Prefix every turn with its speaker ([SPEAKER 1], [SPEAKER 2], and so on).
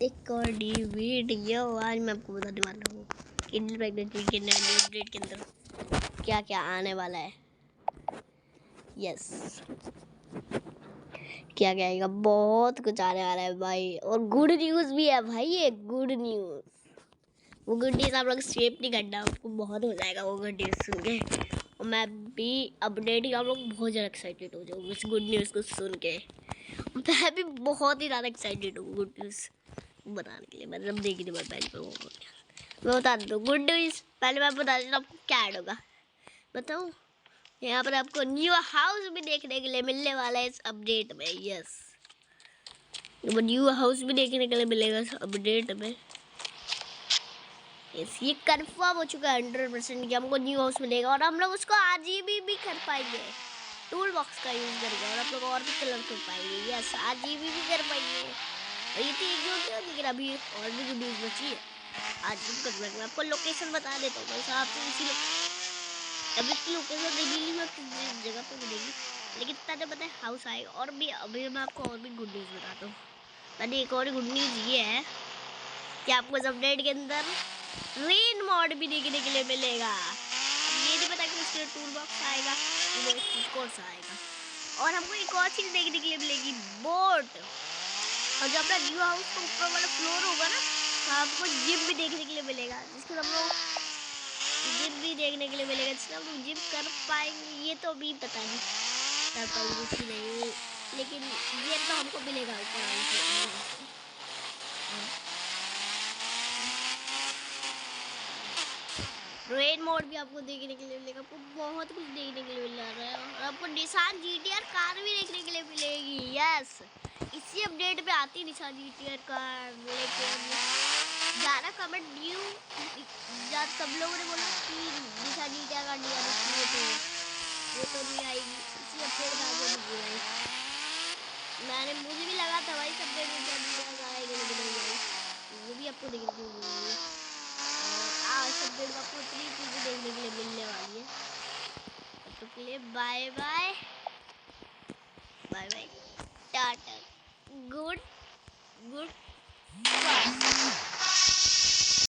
[SPEAKER 1] एक और D video आज मैं आपको बताने वाला हूँ किंडल प्रेगनेंसी के नए अपडेट के अंदर क्या क्या आने वाला है। यस, क्या क्या आएगा, बहुत कुछ आने वाला है भाई। और गुड न्यूज़ भी है भाई, ये गुड न्यूज़। वो गुड न्यूज़ आप लोग स्किप नहीं करना, आपको बहुत हो जाएगा वो गुड न्यूज़ सुन के। और मैं भी अपडेट ही, आप लोग बहुत ज़्यादा एक्साइटेड हो जाओ उस गुड न्यूज़ को सुन के। मैं भी बहुत ही ज़्यादा एक्साइटेड हूँ गुड न्यूज़ बताने के लिए। मतलब देखने में पहले मैं बता दूँ गुड न्यूज़। पहले मैं बता देता आपको क्या ऐड होगा, बताऊँ। यहाँ पर आपको न्यू हाउस भी देखने के लिए मिलने वाला है इस अपडेट में। यस, वो न्यू हाउस भी देखने के लिए मिलेगा इस अपडेट में। यस, ये कंफर्म हो चुका है 100% कि हमको न्यू हाउस मिलेगा और हम लोग उसको RGB भी कर पाएंगे, टूल बॉक्स का यूज़ करके। और आप लोग और भी कलर कर पाएंगे। यस, RGB भी कर पाएंगे। और ये थी लेकिन अभी और भी गुड न्यूज़ बची है। आज मैं आपको लोकेशन बता देता हूँ बस, आपसे इसी अभी इसकी लोकेशन दिल्ली में किस जगह पे मिलेगी, लेकिन तब पता है हाउस आएगा। और भी अभी मैं आपको और भी गुड न्यूज़ बताता हूँ। मैंने एक और गुड न्यूज़ ये है कि आपको इस अपडेट के अंदर रेन मोड भी देखने के लिए मिलेगा। अब ये नहीं पता कि उसके लिए टूल बॉक्स आएगा, कौन सा आएगा। और हमको एक और चीज़ देखने के लिए मिलेगी, बोट। और जब अपना न्यू हाउस का ऊपर वाला फ्लोर होगा ना, तो आपको जिम भी देखने के लिए मिलेगा, जिसके हम लोग जिम भी देखने के लिए मिलेगा, जिससे हम लोग जिम कर पाएंगे। ये तो अभी पता नहीं कर पाएंगे कि नहीं, लेकिन ये तो हमको मिलेगा ऊपर। रेन मोड भी आपको देखने के लिए मिलेगा, आपको बहुत कुछ देखने के लिए मिल रहा है। और आपको निशान GTR कार भी देखने के लिए मिलेगी। यस, इसी अपडेट पे आती है निशान GTR कार। लेकिन ज़्यादा कमेंट न्यू सब लोगों ने बोला कि निशान GTR कार नहीं आनी चाहिए, तो वो तो नहीं आएगी। इसी अपडेट में आगे मैंने मुझे भी लगा था भाई सब अपडेट में आएगी, लेकिन नहीं आई। वो भी आपको देखने के लिए मिलेगी। आज अपडेट में आपको इतनी चीज़ें देखने के लिए मिलने वाली है। तब तक के लिए bye bye bye bye, tata, good good.